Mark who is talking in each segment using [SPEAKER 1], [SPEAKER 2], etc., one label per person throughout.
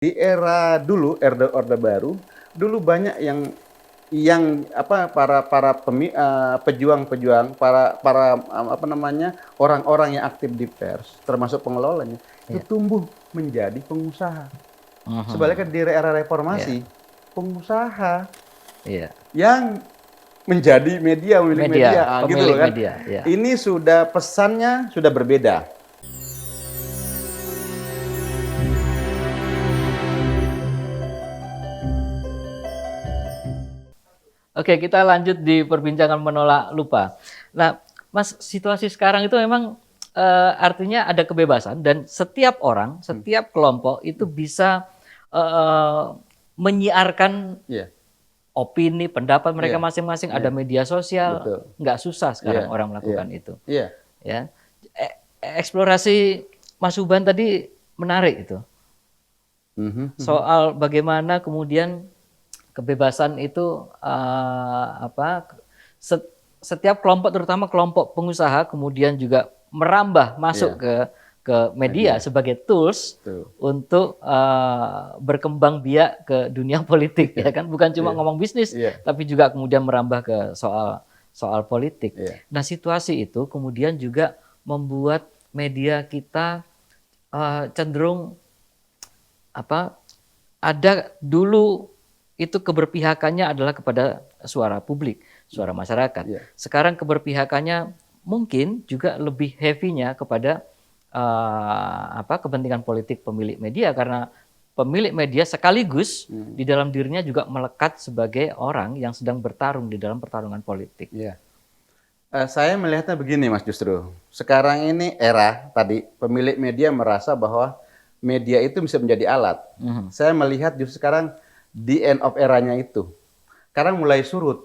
[SPEAKER 1] Di era dulu, Orde Baru, dulu banyak yang pejuang-pejuang, orang-orang yang aktif di pers, termasuk pengelolanya, itu
[SPEAKER 2] Iya.
[SPEAKER 1] tumbuh menjadi pengusaha.
[SPEAKER 2] Mhm.
[SPEAKER 1] Sebaliknya di era
[SPEAKER 2] Iya.
[SPEAKER 1] reformasi, pengusaha
[SPEAKER 2] Iya.
[SPEAKER 1] yang menjadi media, memiliki
[SPEAKER 2] Media,
[SPEAKER 1] media, gitu
[SPEAKER 2] pemilik
[SPEAKER 1] loh kan.
[SPEAKER 2] media, iya.
[SPEAKER 1] Ini sudah pesannya sudah berbeda.
[SPEAKER 2] Oke, kita lanjut di perbincangan menolak lupa. Nah, Mas, situasi sekarang itu memang, artinya ada kebebasan dan setiap orang,
[SPEAKER 1] Hmm.
[SPEAKER 2] setiap kelompok itu bisa, eee, menyiarkan
[SPEAKER 1] Iya.
[SPEAKER 2] opini, pendapat mereka
[SPEAKER 1] Iya.
[SPEAKER 2] masing-masing, ada
[SPEAKER 1] Iya.
[SPEAKER 2] media sosial,
[SPEAKER 1] Betul.
[SPEAKER 2] nggak susah sekarang
[SPEAKER 1] Iya.
[SPEAKER 2] orang
[SPEAKER 1] Iya.
[SPEAKER 2] melakukan itu,
[SPEAKER 1] Iya.
[SPEAKER 2] ya. Eksplorasi Mas Uban tadi menarik itu.
[SPEAKER 1] Mhm.
[SPEAKER 2] Soal bagaimana kemudian kebebasan itu, setiap kelompok, terutama kelompok pengusaha, kemudian juga merambah masuk
[SPEAKER 1] Iya.
[SPEAKER 2] ke media
[SPEAKER 1] Media.
[SPEAKER 2] sebagai tools
[SPEAKER 1] Betul.
[SPEAKER 2] untuk, berkembang biak ke dunia politik, ya kan. Bukan cuma
[SPEAKER 1] Iya.
[SPEAKER 2] ngomong bisnis,
[SPEAKER 1] Iya.
[SPEAKER 2] tapi juga kemudian merambah ke soal politik.
[SPEAKER 1] Iya.
[SPEAKER 2] Nah, situasi itu kemudian juga membuat media kita, cenderung ada dulu itu keberpihakannya adalah kepada suara publik, suara masyarakat.
[SPEAKER 1] Iya.
[SPEAKER 2] Sekarang keberpihakannya mungkin juga lebih heavy-nya kepada kepentingan politik pemilik media, karena pemilik media sekaligus di dalam dirinya juga melekat sebagai orang yang sedang bertarung di dalam pertarungan politik.
[SPEAKER 1] Iya. Saya melihatnya begini, Mas, justru. Sekarang ini era tadi pemilik media merasa bahwa media itu bisa menjadi alat. Saya melihat justru sekarang the end of eranya itu. Sekarang mulai surut.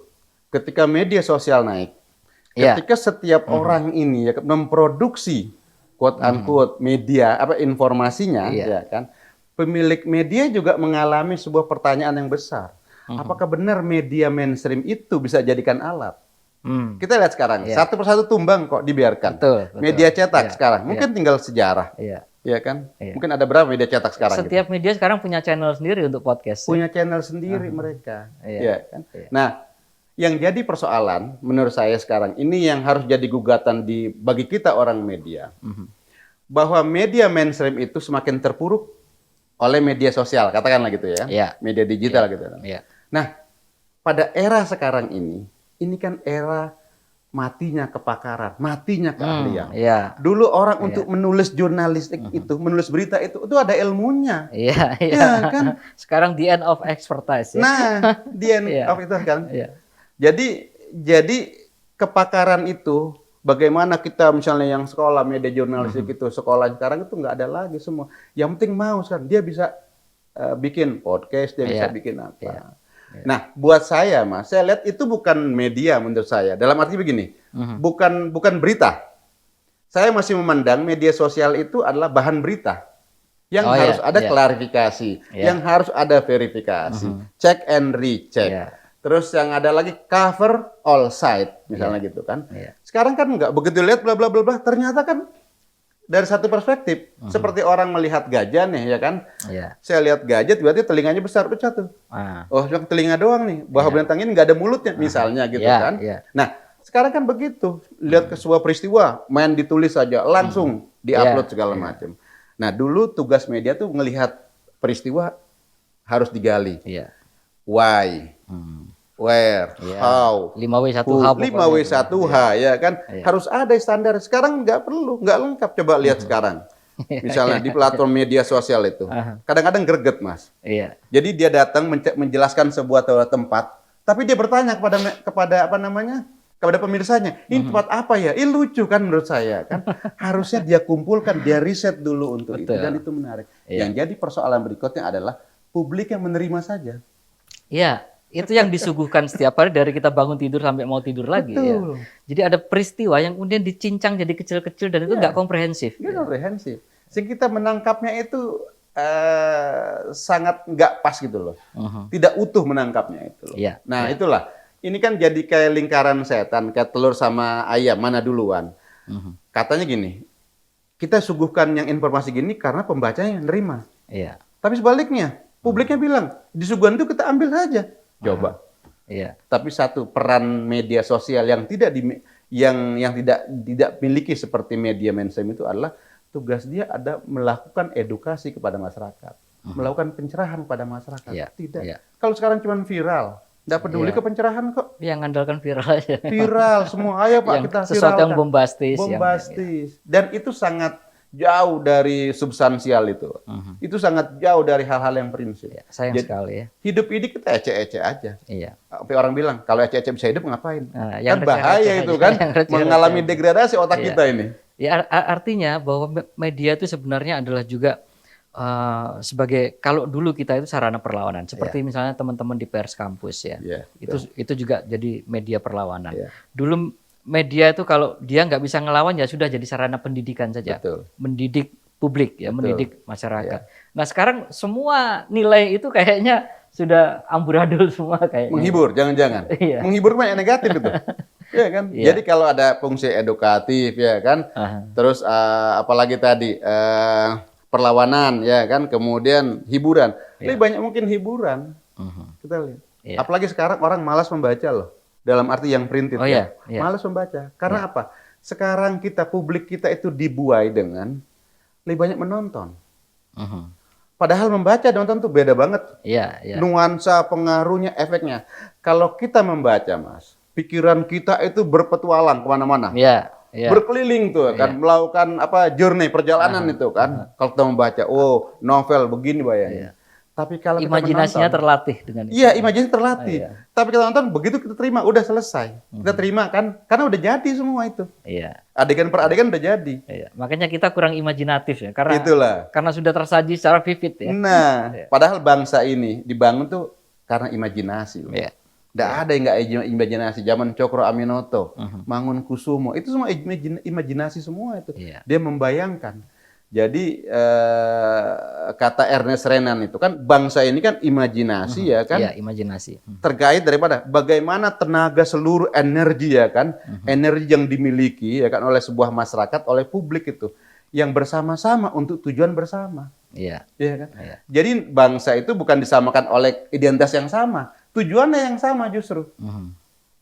[SPEAKER 1] Ketika media sosial naik,
[SPEAKER 2] Iya.
[SPEAKER 1] ketika setiap orang ini ya memproduksi quote unquote media informasinya,
[SPEAKER 2] Iya.
[SPEAKER 1] ya kan, pemilik media juga mengalami sebuah pertanyaan yang besar. Apakah benar media mainstream itu bisa jadikan alat? Kita lihat sekarang,
[SPEAKER 2] Iya.
[SPEAKER 1] satu persatu tumbang kok dibiarkan.
[SPEAKER 2] Betul.
[SPEAKER 1] Media cetak
[SPEAKER 2] Iya.
[SPEAKER 1] sekarang,
[SPEAKER 2] Iya.
[SPEAKER 1] mungkin tinggal sejarah.
[SPEAKER 2] Iya.
[SPEAKER 1] Ya kan?
[SPEAKER 2] Iya.
[SPEAKER 1] Mungkin ada berapa media cetak sekarang?
[SPEAKER 2] Setiap media sekarang punya channel sendiri untuk podcast.
[SPEAKER 1] Punya channel sendiri mereka.
[SPEAKER 2] Iya.
[SPEAKER 1] Ya kan?
[SPEAKER 2] Iya.
[SPEAKER 1] Nah, yang jadi persoalan menurut saya sekarang ini yang harus jadi gugatan bagi kita orang media. Bahwa media mainstream itu semakin terpuruk oleh media sosial, katakanlah gitu ya.
[SPEAKER 2] Iya.
[SPEAKER 1] Media digital gitu.
[SPEAKER 2] Iya.
[SPEAKER 1] Nah, pada era sekarang ini kan era matinya kepakaran, matinya keahlian.
[SPEAKER 2] Iya.
[SPEAKER 1] Dulu orang untuk menulis jurnalistik itu, menulis berita itu ada ilmunya.
[SPEAKER 2] Iya.
[SPEAKER 1] Ya kan?
[SPEAKER 2] Sekarang the end of expertise. Ya?
[SPEAKER 1] Nah, the end of itu kan.
[SPEAKER 2] Iya.
[SPEAKER 1] Jadi kepakaran itu, bagaimana kita misalnya yang sekolah media jurnalistik itu, sekolah sekarang itu nggak ada lagi semua. Yang penting mau sekarang, dia bisa bikin podcast, dia bisa bikin apa.
[SPEAKER 2] Iya.
[SPEAKER 1] Nah, buat saya, Mas, saya lihat itu bukan media menurut saya. Dalam arti begini, bukan berita. Saya masih memandang media sosial itu adalah bahan berita yang harus ada klarifikasi, yang harus ada verifikasi, check and recheck. Terus yang ada lagi cover all side, misalnya gitu kan. Sekarang kan nggak begitu lihat bla bla bla bla, ternyata kan dari satu perspektif, seperti orang melihat gajah nih, ya kan? Saya lihat gajah, berarti telinganya besar, pecah tuh. Oh, cuma telinga doang nih, bahwa binatang ini nggak ada mulutnya, misalnya gitu kan? Nah, sekarang kan begitu, lihat ke sebuah peristiwa, main ditulis saja, langsung diupload segala macam. Nah, dulu tugas media tuh ngelihat peristiwa harus digali. Why? Where, how,
[SPEAKER 2] 5W1H,
[SPEAKER 1] 5W1H, ya kan? Harus ada standar. Sekarang nggak perlu, nggak lengkap. Coba lihat sekarang. Misalnya di platform media sosial itu, kadang-kadang greget, Mas. Jadi dia datang menjelaskan sebuah tempat, tapi dia bertanya kepada pemirsanya, ini tempat apa ya? Ini lucu kan menurut saya kan. Harusnya dia kumpulkan, dia riset dulu untuk itu, dan itu menarik. Yang jadi persoalan berikutnya adalah publik yang menerima saja.
[SPEAKER 2] Iya. Itu yang disuguhkan setiap hari dari kita bangun tidur sampai mau tidur lagi. Ya. Jadi ada peristiwa yang kemudian dicincang jadi kecil-kecil dan itu nggak komprehensif.
[SPEAKER 1] Nggak komprehensif. Sehingga kita menangkapnya itu sangat nggak pas gitu loh. Tidak utuh menangkapnya itu loh. Nah itulah. Ini kan jadi kayak lingkaran setan, kayak telur sama ayam, mana duluan. Katanya gini, kita suguhkan yang informasi gini karena pembacanya yang nerima. Tapi sebaliknya, publiknya bilang, disuguhan itu kita ambil saja. Coba.
[SPEAKER 2] Iya.
[SPEAKER 1] Tapi satu peran media sosial yang tidak miliki seperti media mainstream itu adalah tugas dia ada melakukan edukasi kepada masyarakat, melakukan pencerahan kepada masyarakat.
[SPEAKER 2] Iya,
[SPEAKER 1] Tidak.
[SPEAKER 2] iya.
[SPEAKER 1] Kalau sekarang cuma viral, nggak peduli
[SPEAKER 2] Iya.
[SPEAKER 1] ke pencerahan kok.
[SPEAKER 2] Yang ngandalkan viral aja.
[SPEAKER 1] Viral semua, ayo Pak
[SPEAKER 2] Yang
[SPEAKER 1] kita
[SPEAKER 2] sesuatu yang
[SPEAKER 1] viralkan.
[SPEAKER 2] bombastis.
[SPEAKER 1] Bombastis. Dan itu sangat jauh dari substansial itu. Itu sangat jauh dari hal-hal yang prinsip.
[SPEAKER 2] Ya, sayang
[SPEAKER 1] Jadi,
[SPEAKER 2] sekali ya.
[SPEAKER 1] hidup ini kita ecek-ecek aja.
[SPEAKER 2] Iya.
[SPEAKER 1] Sampai orang bilang, kalau ecek-ecek bisa hidup ngapain?
[SPEAKER 2] Nah,
[SPEAKER 1] Kan bahaya
[SPEAKER 2] receh-receh
[SPEAKER 1] itu
[SPEAKER 2] aja,
[SPEAKER 1] kan,
[SPEAKER 2] yang receh-receh
[SPEAKER 1] mengalami
[SPEAKER 2] aja.
[SPEAKER 1] degradasi otak
[SPEAKER 2] Iya.
[SPEAKER 1] kita ini.
[SPEAKER 2] Ya artinya bahwa media itu sebenarnya adalah juga sebagai kalau dulu kita itu sarana perlawanan. Seperti misalnya teman-teman di pers kampus ya.
[SPEAKER 1] Iya,
[SPEAKER 2] Itu juga jadi media perlawanan.
[SPEAKER 1] Iya.
[SPEAKER 2] Dulu media itu kalau dia nggak bisa ngelawan ya sudah jadi sarana pendidikan saja.
[SPEAKER 1] Betul.
[SPEAKER 2] Mendidik publik ya,
[SPEAKER 1] Betul.
[SPEAKER 2] mendidik masyarakat. Nah, sekarang semua nilai itu kayaknya sudah amburadul semua kayaknya.
[SPEAKER 1] Menghibur, jangan-jangan.
[SPEAKER 2] Iya.
[SPEAKER 1] Menghibur kan yang negatif itu. Iya kan?
[SPEAKER 2] Iya.
[SPEAKER 1] Jadi kalau ada fungsi edukatif ya kan,
[SPEAKER 2] Aha.
[SPEAKER 1] terus apalagi tadi perlawanan ya kan, kemudian hiburan. Lebih banyak mungkin hiburan. Kita lihat.
[SPEAKER 2] Iya.
[SPEAKER 1] Apalagi sekarang orang malas membaca loh. Dalam arti yang printed
[SPEAKER 2] Oh,
[SPEAKER 1] ya.
[SPEAKER 2] iya, iya.
[SPEAKER 1] Malas membaca. Karena apa? Sekarang publik kita itu dibuai dengan lebih banyak menonton. Padahal membaca nonton tuh beda banget.
[SPEAKER 2] Iya, iya.
[SPEAKER 1] Nuansa, pengaruhnya, efeknya. Kalau kita membaca, Mas, pikiran kita itu berpetualang kemana-mana.
[SPEAKER 2] Iya, iya.
[SPEAKER 1] Berkeliling tuh kan, melakukan journey, perjalanan itu kan. Kalau kita membaca, oh novel begini bayangin. Tapi kalau kita
[SPEAKER 2] Imajinasinya
[SPEAKER 1] menonton,
[SPEAKER 2] terlatih dengan itu.
[SPEAKER 1] iya, imajinasi terlatih.
[SPEAKER 2] Iya.
[SPEAKER 1] Tapi kita nonton, begitu kita terima, udah selesai. Kita terima kan, karena udah jadi semua itu.
[SPEAKER 2] Iya.
[SPEAKER 1] Adegan per adegan udah jadi.
[SPEAKER 2] Iya. Makanya kita kurang imajinatif ya,
[SPEAKER 1] Itulah.
[SPEAKER 2] karena sudah tersaji secara vivid ya.
[SPEAKER 1] Nah, padahal bangsa ini dibangun tuh karena imajinasi. Loh.
[SPEAKER 2] Iya.
[SPEAKER 1] Nggak ada yang nggak imajinasi. Zaman Cokro Aminoto, Mangunkusumo, itu semua imajinasi semua itu.
[SPEAKER 2] Iya.
[SPEAKER 1] Dia membayangkan. Jadi kata Ernest Renan itu kan bangsa ini kan imajinasi ya kan.
[SPEAKER 2] Iya, imajinasi.
[SPEAKER 1] Terkait daripada bagaimana tenaga seluruh energi ya kan, energi yang dimiliki ya kan oleh sebuah masyarakat, oleh publik itu yang bersama-sama untuk tujuan bersama.
[SPEAKER 2] Iya.
[SPEAKER 1] Iya kan?
[SPEAKER 2] Iya.
[SPEAKER 1] Jadi bangsa itu bukan disamakan oleh identitas yang sama, tujuannya yang sama justru.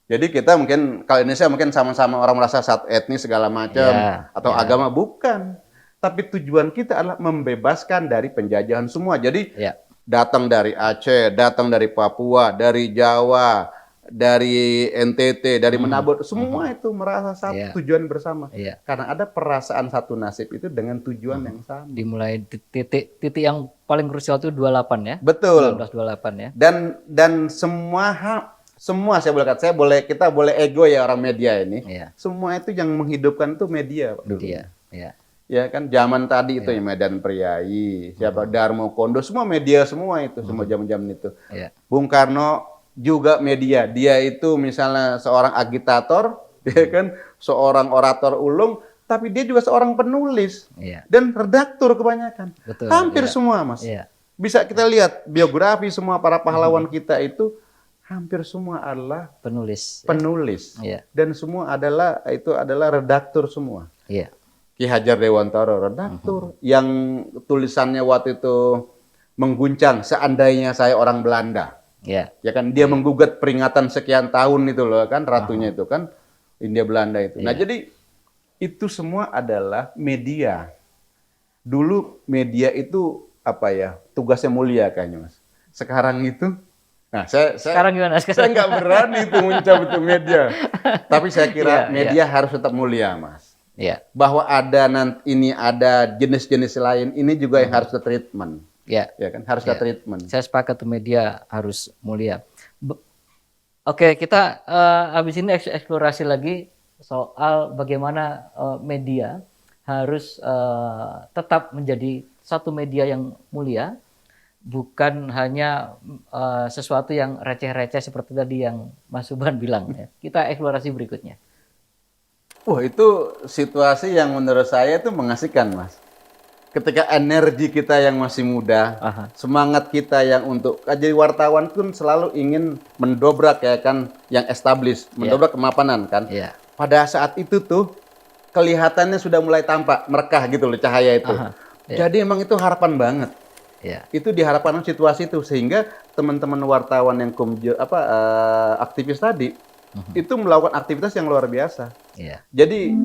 [SPEAKER 1] Jadi kita mungkin kalau Indonesia mungkin sama-sama orang merasa satu etnis segala macam atau agama, bukan. Tapi tujuan kita adalah membebaskan dari penjajahan semua. Jadi datang dari Aceh, datang dari Papua, dari Jawa, dari NTT, dari Menabur, semua itu merasa satu tujuan bersama. Karena ada perasaan satu nasib itu dengan tujuan yang sama.
[SPEAKER 2] Dimulai titik yang paling krusial itu 28 ya.
[SPEAKER 1] Betul.
[SPEAKER 2] 1928 ya.
[SPEAKER 1] Dan semua kita boleh ego ya orang media ini. Semua itu yang menghidupkan itu media Pak, dulu.
[SPEAKER 2] Iya, iya.
[SPEAKER 1] Ya kan zaman tadi itu ya Medan Priai, siapa Darmo Kondo, semua media semua itu, semua zaman-zaman itu. Bung Karno juga media, dia itu misalnya seorang agitator, ya kan, seorang orator ulung, tapi dia juga seorang penulis dan redaktur kebanyakan.
[SPEAKER 2] Betul,
[SPEAKER 1] hampir semua, Mas. Bisa kita lihat biografi semua para pahlawan kita itu hampir semua adalah
[SPEAKER 2] penulis.
[SPEAKER 1] Dan semua adalah redaktur semua. Ki Hajar Dewantara redaktur yang tulisannya waktu itu mengguncang seandainya saya orang Belanda. Ya kan dia menggugat peringatan sekian tahun itu loh kan ratunya itu kan Hindia Belanda itu. Nah, jadi itu semua adalah media. Dulu media itu tugasnya mulia kayaknya, Mas. Sekarang itu
[SPEAKER 2] sekarang gimana?
[SPEAKER 1] Saya nggak berani itu mencabut itu media. Tapi saya kira media harus tetap mulia, Mas. Bahwa ada jenis-jenis lain ini juga yang harus treatment. Ya kan harus treatment.
[SPEAKER 2] Saya sepakat tuh media harus mulia. Oke, kita habis ini eksplorasi lagi soal bagaimana media harus tetap menjadi satu media yang mulia, bukan hanya sesuatu yang receh-receh seperti tadi yang Mas Subhan bilang. Kita eksplorasi berikutnya.
[SPEAKER 1] Wah, itu situasi yang menurut saya itu mengasihkan, Mas. Ketika energi kita yang masih muda, semangat kita yang untuk jadi wartawan pun selalu ingin mendobrak ya kan yang established, mendobrak kemapanan kan. Pada saat itu tuh kelihatannya sudah mulai tampak merkah gitu loh cahaya itu. Jadi emang itu harapan banget.
[SPEAKER 2] Ya.
[SPEAKER 1] Itu diharapkan situasi itu sehingga teman-teman wartawan yang aktivis tadi itu melakukan aktivitas yang luar biasa.
[SPEAKER 2] Ya.
[SPEAKER 1] Jadi